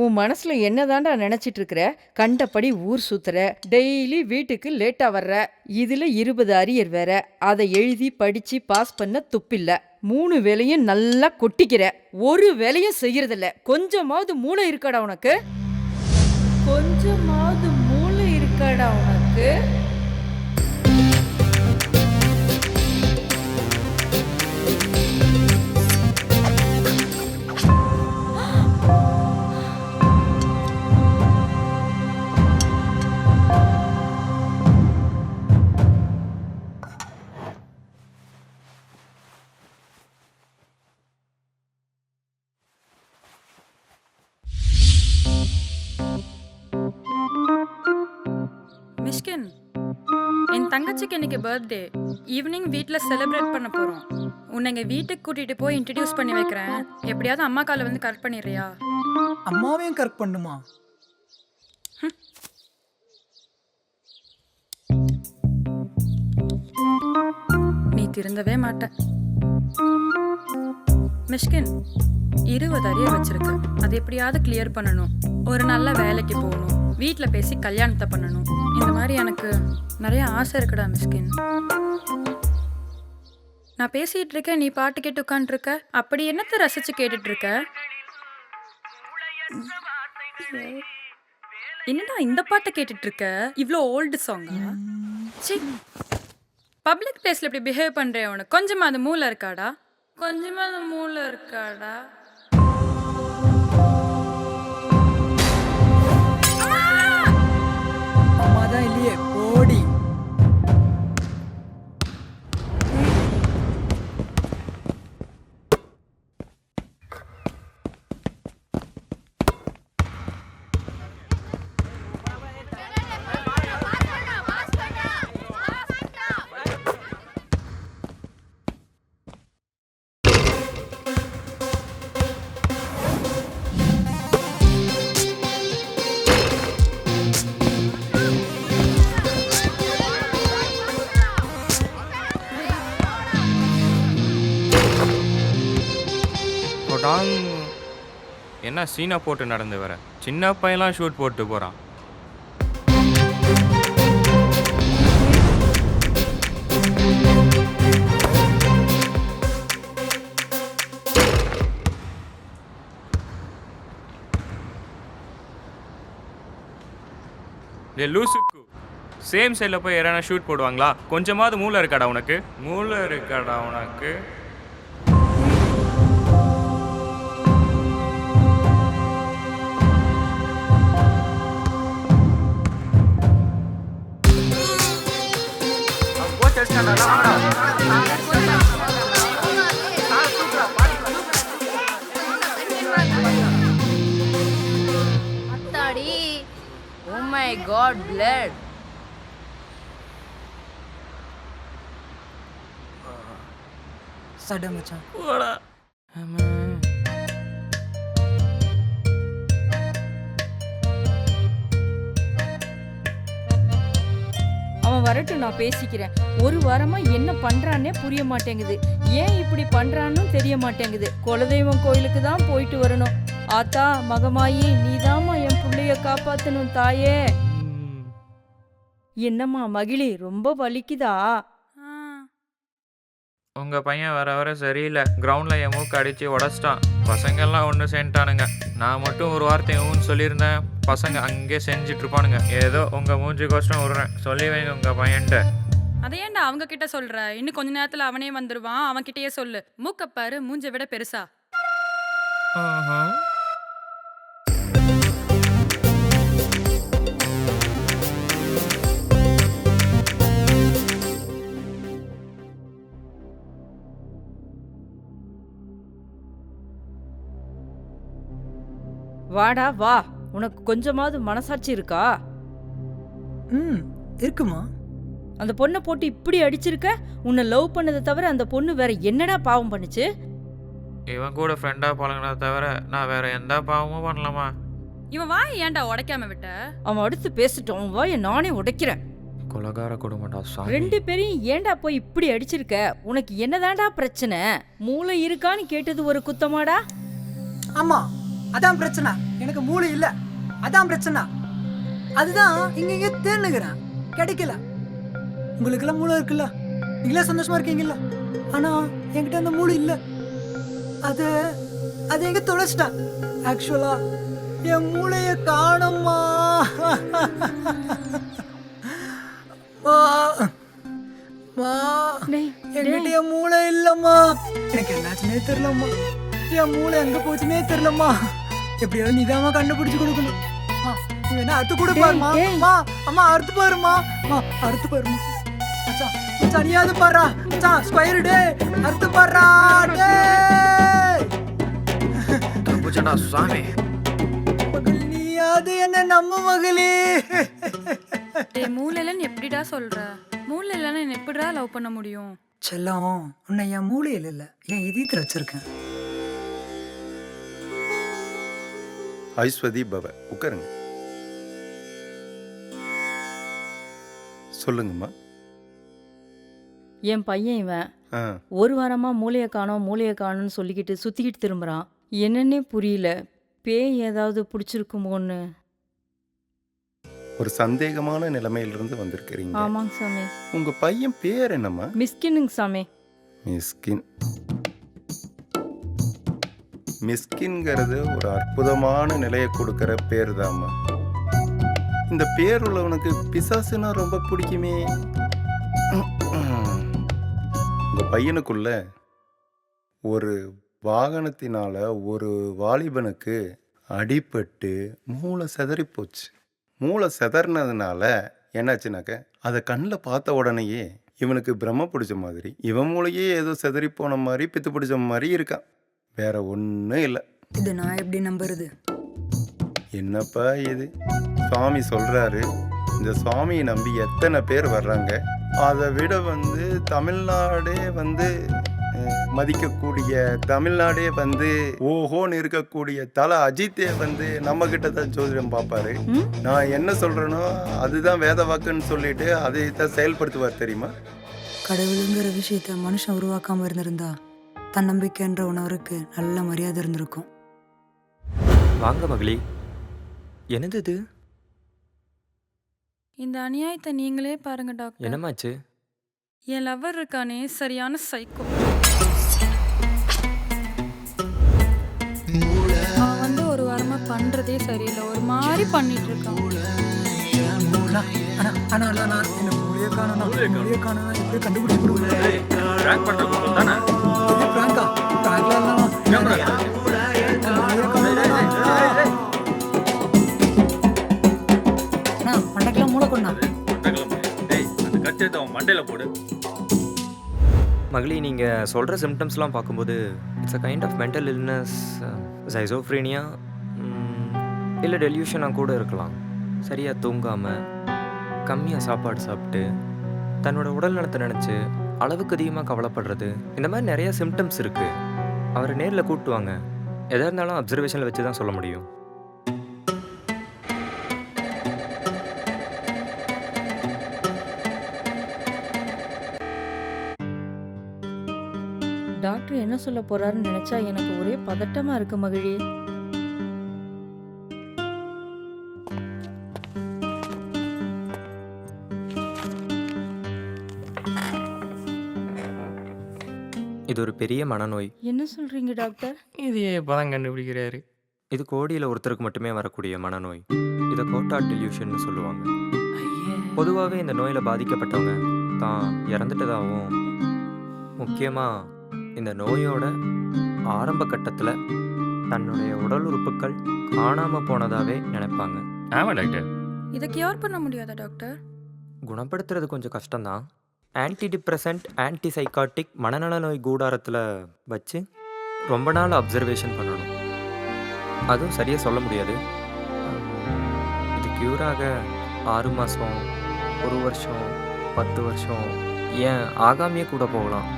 உன் மனசுல என்னதான்டா நினைச்சிட்டு இருக்கிற? கண்டபடி ஊர் சுத்துற, டெய்லி வீட்டுக்கு லேட்டா வர்ற, இதுல 20 அரியர் வேற. அதை எழுதி படிச்சு பாஸ் பண்ண துப்பில்ல. 3 வேலையும் நல்லா கொட்டிக்கிற, ஒரு வேலையும் செய்யறதில்ல. கொஞ்சமாவது மூளை இருக்காடா உனக்கு? கொஞ்சமாவது மூளை இருக்காடா உனக்கு? மிஷ்கின், என் தங்கச்சிக்கு இன்னைக்கு பர்த்டே. ஈவினிங் வீட்டில் செலிப்ரேட் பண்ண போகிறோம். உன்னை எங்கள் வீட்டுக்கு கூட்டிகிட்டு போய் இன்ட்ரடியூஸ் பண்ணி வைக்கிறேன். எப்படியாவது அம்மா காலை வந்து கரெக்ட் பண்ணிடுறியா? அம்மாவையும் கரெக்ட் பண்ணுமா? நீ திருந்தவே மாட்ட. மிஷ்கின், 20 அரியர் வச்சிருக்கு. அது எப்படியாவது கிளியர் பண்ணணும். ஒரு நல்ல வேலைக்கு போகணும், வீட்டில் பேசி கல்யாணத்தை பண்ணணும். இந்த மாதிரி எனக்கு நிறைய ஆசை இருக்குடா மிஷ்கின். நான் பேசிட்டு இருக்கேன், நீ பாட்டு கேட்டு உட்காந்துருக்க. அப்படி என்னத்தை ரசிச்சு கேட்டுட்டு இருக்க? என்னடா இந்த பாட்டை கேட்டுட்டு இருக்க? இவ்வளோ ஓல்டு சாங்கா? சி, பப்ளிக் பிளேஸ்ல இப்படி பிஹேவ் பண்றேன். உனக்கு கொஞ்சமாவது மூளை இருக்காடா? கொஞ்சமாவது மூளை இருக்காடா? அம்மா தான் இல்லையே, போடி. என்ன சீனா போட்டு நடந்து வர? சின்ன பையன்லாம் ஷூட் போட்டு போகிறான். லூசுக்கு சேம் சைடில் போய் யாரான ஷூட் போடுவாங்களா? கொஞ்சமாவது மூளை இருக்காடா உனக்கு? மூளை இருக்காடா உனக்கு? அத்தாடி, oh my god, blood. சட மச்சான். அவன் வரட்டும், நான் பேசிக்கிறேன். ஒரு வாரமா என்ன பண்றான்னே புரிய மாட்டேங்குது. ஏன் இப்படி பண்றான்னு தெரிய மாட்டேங்குது. குலதெய்வம் கோயிலுக்கு தான் போயிட்டு வரணும். ஆத்தா மகமாயி, நீதாம்மா என் புள்ளைய காப்பாத்தணும் தாயே. என்னம்மா மகிழி, ரொம்ப வலிக்குதா? உங்கள் பையன் வர வர சரியில்லை. கிரவுண்டில் என் மூக்கு அடித்து உடச்சிட்டான். பசங்கள்லாம் ஒன்று சேர்ந்துட்டானுங்க. நான் மட்டும் ஒரு வார்த்தை ஊன்னு சொல்லியிருந்தேன், பசங்க அங்கே செஞ்சிட்ருப்பானுங்க. ஏதோ உங்கள் மூஞ்சி கஷ்டம் விடுறேன், சொல்லி வைங்க உங்கள் பையன்ட்ட. அதை ஏன்டா அவங்க கிட்ட சொல்ற? இன்னும் கொஞ்ச நேரத்தில் அவனே வந்துடுவான். அவன் கிட்டயே சொல்லு. மூக்கப்பாரு மூஞ்சை விட பெருசா. வாடா வா, உனக்கு கொஞ்சமாவது மனசாட்சி இருக்கா? இருக்குமா? அந்த பொண்ணை போட்டு இப்படி அடிச்சிருக்க. உன்னை லவ் பண்ணதை தவிர அந்த பொண்ணு வேற என்னடா பாவம் பண்ணுச்சு? இவன் கூட ஃப்ரெண்டாக பழகினதை தவிர நான் வேற எந்த பாவமும் பண்ணலாமா? இவன் வாய் ஏன்டா உடைக்காம விட்ட? அவன் அடுத்து பேசிட்டோம், வாயை நானே உடைக்கிறேன். கொலகார குடும்பம்டா சாமி. 2 பேரையும் ஏன்டா போய் இப்படி அடிச்சிருக்க? உனக்கு என்னதான்டா பிரச்சனை? மூளை இருக்கான்னு கேட்டது ஒரு குத்தமாடா? ஆமா, அதான் பிரச்சனை. எனக்கு மூளை இல்ல, அதான் பிரச்சனை. அதுதான் இங்க தேர்னுக்கிறேன், கிடைக்கல. உங்களுக்கெல்லாம் மூளை இருக்குல்ல, நீங்களே சந்தோஷமா இருக்கீங்கல்ல. ஆனா என்கிட்ட அந்த மூளை இல்ல. அது எங்க தொலைச்சிட்டேன். ஆக்சுவலா என் மூளைய காணோம்மா. என்கிட்ட என் மூளை இல்லம்மா. எனக்கு என்னாச்சுன்னே தெரியலம்மா. என் மூளை எங்க போச்சுன்னே தெரியலம்மா. எப்படியாவது நீதாம்மா கண்டுபிடிச்சு கொடுக்கணும். நீ வேணா அறுத்து கூட பாருமா. அம்மா அம்மா அறுத்து பாருமா. அம்மா அறுத்து பாருமா. மச்சான் மச்சான் நீயாவது பாருடா. மச்சான் ஸ்கொயர் டே அறுத்து பாருடா. தப்புச்சடா சாமி. மகள் நீயாவது என்ன நம்ம மகளே. மூளை இல்லைன்னு எப்படிடா சொல்ற? மூளை இல்லைன்னா என்ன எப்படிடா லவ் பண்ண முடியும்? செல்லம், உன்னை என் மூளையில் இல்ல, என் இதயத்தில் வச்சிருக்கேன். ஐஸ்வதி பவ, உட்காருங்க. சொல்லுங்கம்மா. என் பையன் இவன் ஆ, ஒரு வாரமா மூளையை காணோம்னு சொல்லிக்கிட்டு சுத்திக்கிட்டு திரும்புறான். என்னன்னே புரியல. பேய் ஏதாவது பிடிச்சிருக்குமோன்னு. ஒரு சந்தேகமான நிலைமையிலிருந்து வந்திருக்கிறீங்க. ஆமாங்க சாமி. உங்க பையன் பேர் என்னம்மா? மிஸ்கின்னுங்க சாமி. மிஸ்கின். மிஸ்கின்ங்கிறது ஒரு அற்புதமான நிலையை கொடுக்கிற பேர் தாம்மா. இந்த பேர் உள்ளவனுக்கு பிசாசுன்னா ரொம்ப பிடிக்குமே. உங்க பையனுக்குள்ள ஒரு வாகனத்தினால ஒரு வாலிபனுக்கு அடிபட்டு மூளை சிதறி போச்சு. மூளை சிதறினதுனால என்னாச்சுனாக்க அதை கண்ணில் பார்த்த உடனேயே இவனுக்கு பிரம்ம பிடிச்ச மாதிரி, இவன் மூளையே ஏதோ சிதறி போன மாதிரி, பித்து பிடிச்ச மாதிரி இருக்கான். வேற ஒன்றும் இல்லை. இது நான் எப்படி நம்புறது? என்னப்பா இது? சுவாமி சொல்றாரு, இந்த சுவாமியை நம்பி எத்தனை பேர் வர்றாங்க. அதை விட தமிழ்நாடே மதிக்கக்கூடிய, தமிழ்நாடே ஓஹோன்னு இருக்கக்கூடிய தலை அஜித்தே நம்ம கிட்ட தான் ஜோதிடம் பார்ப்பாரு. நான் என்ன சொல்றேனோ அதுதான் வேத வாக்குன்னு சொல்லிட்டு அதை தான் செயல்படுத்துவார் தெரியுமா? கடவுளுங்கிற விஷயத்த மனுஷன் உருவாக்காம இருந்திருந்தா தன்னம்பிக்கைன்ற உணர்வுக்கு நல்ல மரியாதை இருந்திருக்கும். வாங்க மகளி. என்னது இது? இந்த அநியாயத்தை நீங்களே பாருங்க டாக்டர். என்னமாச்சு? என் லவ்வர் இருக்கானே, சரியான சைக்கோ. அவன் ஒரு வாரமா பண்றதே சரியில்லை, ஒரு மாதிரி பண்ணிட்டு இருக்கான். மகளி, நீங்கள் சொல்கிற சிம்டம்ஸ்லாம் பார்க்கும்போது it's a kind of mental illness, schizophrenia இல்லை டெல்யூஷனாக கூட இருக்கலாம். சரியாக தூங்காமல், கம்மியாக சாப்பாடு சாப்பிட்டு, தன்னோட உடல் நலத்தை நினச்சி அளவுக்கு அதிகமாக கவலைப்படுறது, இந்த மாதிரி நிறையா சிம்டம்ஸ் இருக்குது. அவரை நேரில் கூட்டுவாங்க. எதாக இருந்தாலும் அப்சர்வேஷனில் வச்சு தான் சொல்ல முடியும். டாக்டர் என்ன சொல்ல போறாருன்னு நினைச்சா எனக்கு ஒரே பதட்டமா இருக்கு மகிழி. இது ஒரு பெரிய மனநோய். என்ன சொல்றீங்க டாக்டர்? இது இப்போதான் கண்டுபிடிக்கிறாரு. இது கோடியில் ஒருத்தருக்கு மட்டுமே வரக்கூடிய மனநோய். இதை கோட்டாட் டெல்யூஷன்னு சொல்லுவாங்க. பொதுவாகவே இந்த நோயில் பாதிக்கப்பட்டவங்க தான் இறந்துட்டதாகவும், முக்கியமாக இந்த நோயோட ஆரம்ப கட்டத்தில் தன்னுடைய உடல் உறுப்புகள் காணாமல் போனதாகவே நினைப்பாங்க. ஆமாம் டாக்டர். இதை கியூர் பண்ண முடியாதா டாக்டர்? குணப்படுத்துறது கொஞ்சம் கஷ்டம்தான். ஆன்டி டிப்ரெசன்ட், ஆன்டி சைக்காட்டிக் மனநல நோய் கூடாரத்தில் வச்சு ரொம்ப நாள் அப்சர்வேஷன் பண்ணணும். அதுவும் சரியாக சொல்ல முடியாது. இது க்யூராக 6 மாதம், 1 வருஷம், 10 வருஷம், ஏன் ஆகாமையே கூட போகலாம்.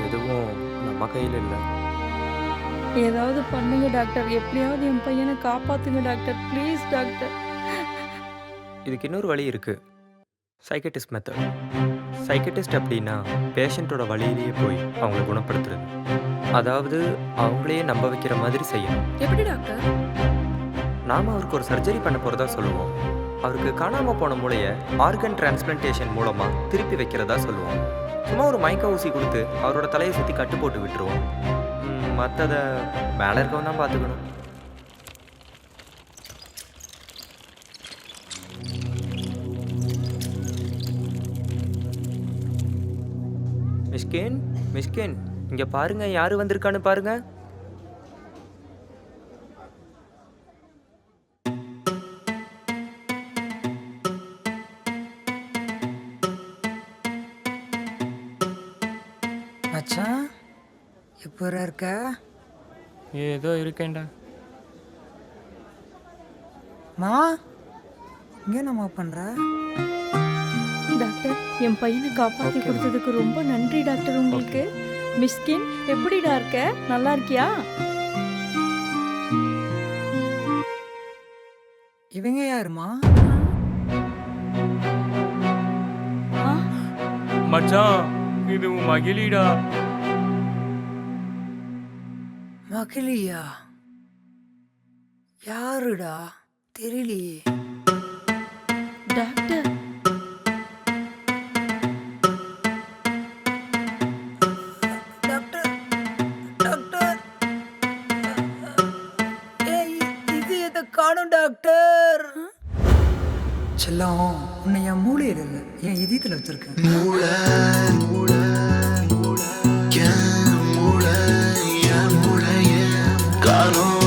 எதுவும் நம்ம கையில் இல்லை. ஏதாவது பண்ணுங்க டாக்டர். எப்படியாவது என் பையனை காப்பாத்துங்க டாக்டர். Please doctor. இதுக்கு இன்னொரு வழி இருக்குது. சைக்கட்டிஸ்ட் மெத்தட். சைக்கட்டிஸ்ட் அப்படின்னா பேஷண்ட்டோட வழியிலேயே போய் அவங்கள குணப்படுத்துறது. அதாவது அவங்களையே நம்ப வைக்கிற மாதிரி செய்யணும். எப்படி டாக்டர்? நாம் அவருக்கு ஒரு சர்ஜரி பண்ண போகிறதா சொல்லுவோம். அவருக்கு காணாமல் போன மூளையை ஆர்கன் டிரான்ஸ்பிளான்டேஷன் மூலமாக திருப்பி வைக்கிறதா சொல்லுவோம். சும்மா ஒரு மயக்க ஊசி கொடுத்து அவரோட தலையை சுற்றி கட்டு போட்டு விட்டுருவோம். மற்றதை மேலே இருக்கவன் தான் பார்த்துக்கணும். மிஷ்கின், மிஷ்கின், இங்கே பாருங்க, யார் வந்திருக்கான்னு பாருங்க. மச்சான் எப்போ இருக்க? ஏதோ இருக்கேன்டா. மா இங்கே என்னம்மா பண்ற? டாக்டர், என் பையனை காப்பாற்றி Okay, கொடுத்ததுக்கு ரொம்ப நன்றி டாக்டர் உங்களுக்கு. மிஸ்கின், எப்படிடா இருக்க? நல்லா இருக்கியா? இவங்க யாருமா? ஆ, மச்சான், இது உன் மகிழிடா. மகிழியா? யாருடா? தெரியலையே. டாக்டர், டாக்டர், டாக்டர், ஏய், இது எதை காணும் டாக்டர்? செல்லம், உன்னை என் மூளையில் இல்லை, என் இதயத்தில் வச்சிருக்கேன். மூளைய காணோம்